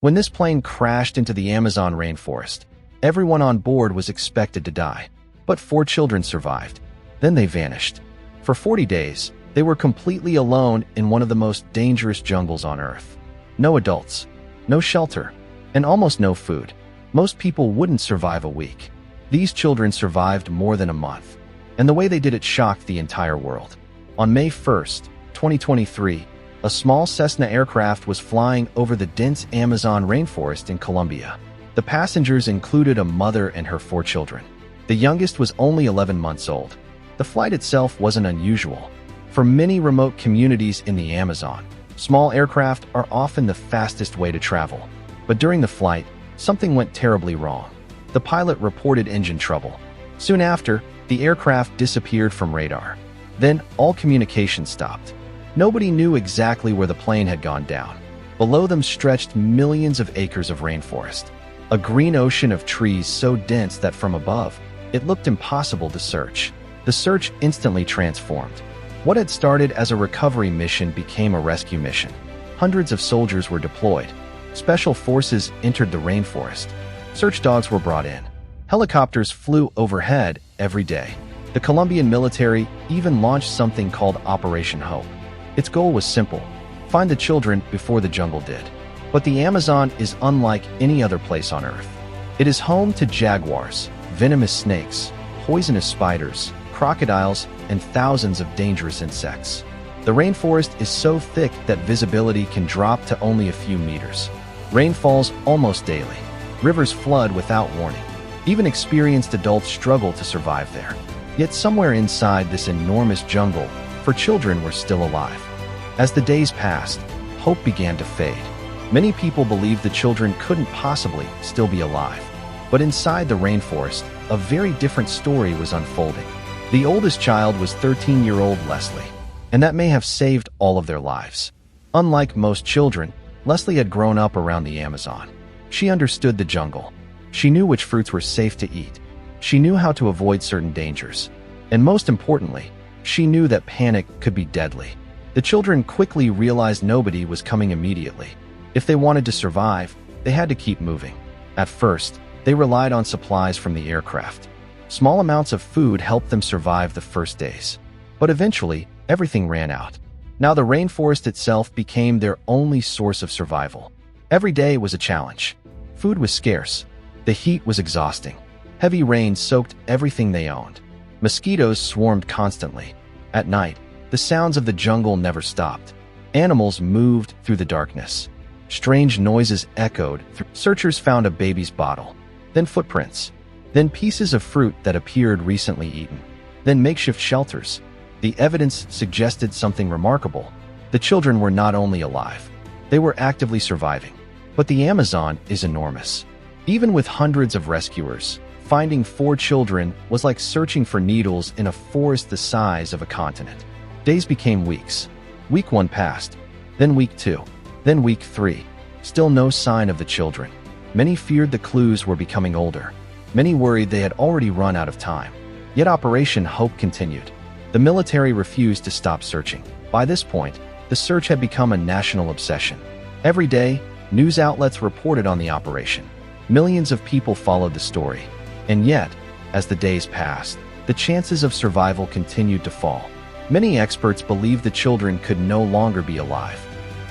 When this plane crashed into the Amazon rainforest, everyone on board was expected to die. But 4 children survived. Then they vanished. For 40 days, they were completely alone in one of the most dangerous jungles on Earth. No adults, no shelter, and almost no food. Most people wouldn't survive a week. These children survived more than a month, and the way they did it shocked the entire world. On May 1st, 2023, a small Cessna aircraft was flying over the dense Amazon rainforest in Colombia. The passengers included a mother and her 4 children. The youngest was only 11 months old. The flight itself wasn't unusual. For many remote communities in the Amazon, small aircraft are often the fastest way to travel. But during the flight, something went terribly wrong. The pilot reported engine trouble. Soon after, the aircraft disappeared from radar. Then, all communication stopped. Nobody knew exactly where the plane had gone down. Below them stretched millions of acres of rainforest, a green ocean of trees so dense that from above, it looked impossible to search. The search instantly transformed. What had started as a recovery mission became a rescue mission. Hundreds of soldiers were deployed. Special forces entered the rainforest. Search dogs were brought in. Helicopters flew overhead every day. The Colombian military even launched something called Operation Hope. Its goal was simple: find the children before the jungle did. But the Amazon is unlike any other place on Earth. It is home to jaguars, venomous snakes, poisonous spiders, crocodiles, and thousands of dangerous insects. The rainforest is so thick that visibility can drop to only a few meters. Rain falls almost daily. Rivers flood without warning. Even experienced adults struggle to survive there. Yet somewhere inside this enormous jungle, 4 children were still alive. As the days passed, hope began to fade. Many people believed the children couldn't possibly still be alive. But inside the rainforest, a very different story was unfolding. The oldest child was 13-year-old Leslie, and that may have saved all of their lives. Unlike most children, Leslie had grown up around the Amazon. She understood the jungle. She knew which fruits were safe to eat. She knew how to avoid certain dangers. And most importantly, she knew that panic could be deadly. The children quickly realized nobody was coming immediately. If they wanted to survive, they had to keep moving. At first, they relied on supplies from the aircraft. Small amounts of food helped them survive the first days. But eventually, everything ran out. Now the rainforest itself became their only source of survival. Every day was a challenge. Food was scarce. The heat was exhausting. Heavy rain soaked everything they owned. Mosquitoes swarmed constantly. At night, the sounds of the jungle never stopped. Animals moved through the darkness. Strange noises echoed through. Searchers found a baby's bottle, then footprints, then pieces of fruit that appeared recently eaten, then makeshift shelters. The evidence suggested something remarkable. The children were not only alive, they were actively surviving. But the Amazon is enormous. Even with hundreds of rescuers, finding 4 children was like searching for needles in a forest the size of a continent. Days became weeks. Week 1 passed, then week 2, then week 3. Still no sign of the children. Many feared the clues were becoming older. Many worried they had already run out of time. Yet Operation Hope continued. The military refused to stop searching. By this point, the search had become a national obsession. Every day, news outlets reported on the operation. Millions of people followed the story. And yet, as the days passed, the chances of survival continued to fall. Many experts believed the children could no longer be alive.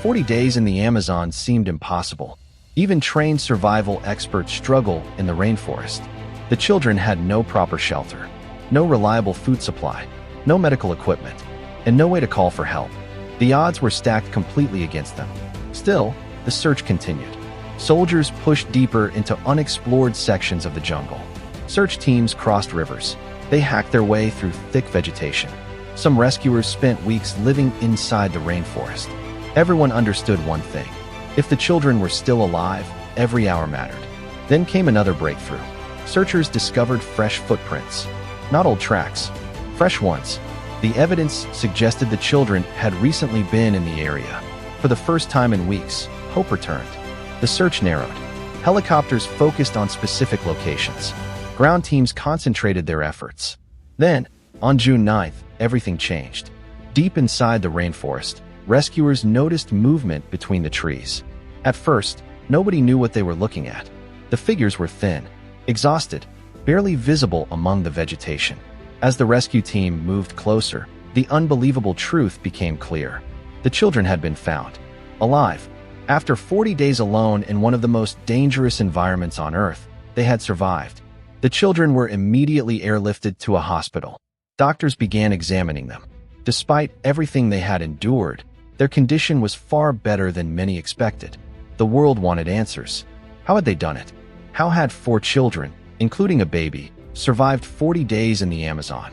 40 days in the Amazon seemed impossible. Even trained survival experts struggle in the rainforest. The children had no proper shelter, no reliable food supply, no medical equipment, and no way to call for help. The odds were stacked completely against them. Still, the search continued. Soldiers pushed deeper into unexplored sections of the jungle. Search teams crossed rivers. They hacked their way through thick vegetation. Some rescuers spent weeks living inside the rainforest. Everyone understood one thing: if the children were still alive, every hour mattered. Then came another breakthrough. Searchers discovered fresh footprints. Not old tracks, fresh ones. The evidence suggested the children had recently been in the area. For the first time in weeks, hope returned. The search narrowed. Helicopters focused on specific locations. Ground teams concentrated their efforts. Then, on June 9th, everything changed. Deep inside the rainforest, rescuers noticed movement between the trees. At first, Nobody knew what they were looking at. The figures were thin, exhausted, barely visible among the vegetation. As the rescue team moved closer, the unbelievable truth became clear. The children had been found, alive. After 40 days alone in one of the most dangerous environments on Earth, they had survived. The children were immediately airlifted to a hospital. Doctors began examining them. Despite everything they had endured, their condition was far better than many expected. The world wanted answers. How had they done it? How had 4 children, including a baby, survived 40 days in the Amazon?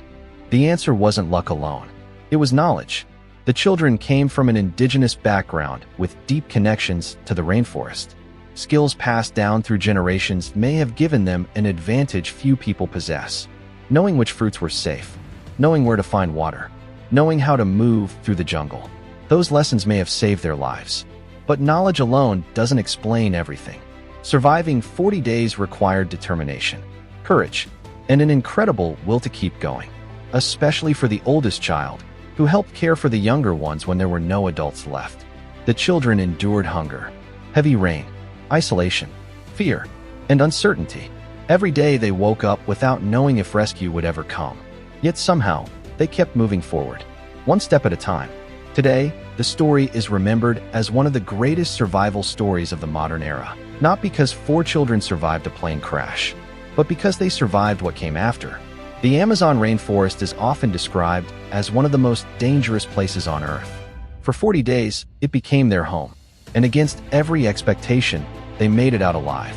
The answer wasn't luck alone. It was knowledge. The children came from an indigenous background with deep connections to the rainforest. Skills passed down through generations may have given them an advantage few people possess. Knowing which fruits were safe, knowing where to find water, knowing how to move through the jungle. Those lessons may have saved their lives. But knowledge alone doesn't explain everything. Surviving 40 days required determination, courage, and an incredible will to keep going, especially for the oldest child, who helped care for the younger ones when there were no adults left. The children endured hunger, heavy rain, isolation, fear, and uncertainty. Every day they woke up without knowing if rescue would ever come. Yet somehow, they kept moving forward, one step at a time. Today, the story is remembered as one of the greatest survival stories of the modern era, not because 4 children survived a plane crash, but because they survived what came after. The Amazon rainforest is often described as one of the most dangerous places on Earth. For 40 days, it became their home, and against every expectation, they made it out alive.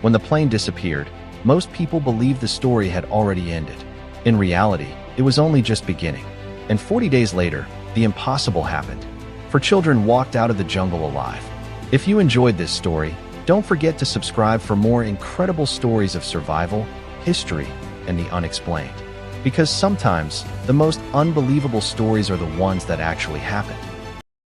When the plane disappeared, most people believed the story had already ended. In reality, it was only just beginning. And 40 days later, the impossible happened. 4 children walked out of the jungle alive. If you enjoyed this story, don't forget to subscribe for more incredible stories of survival, history, and the unexplained. Because sometimes, the most unbelievable stories are the ones that actually happened.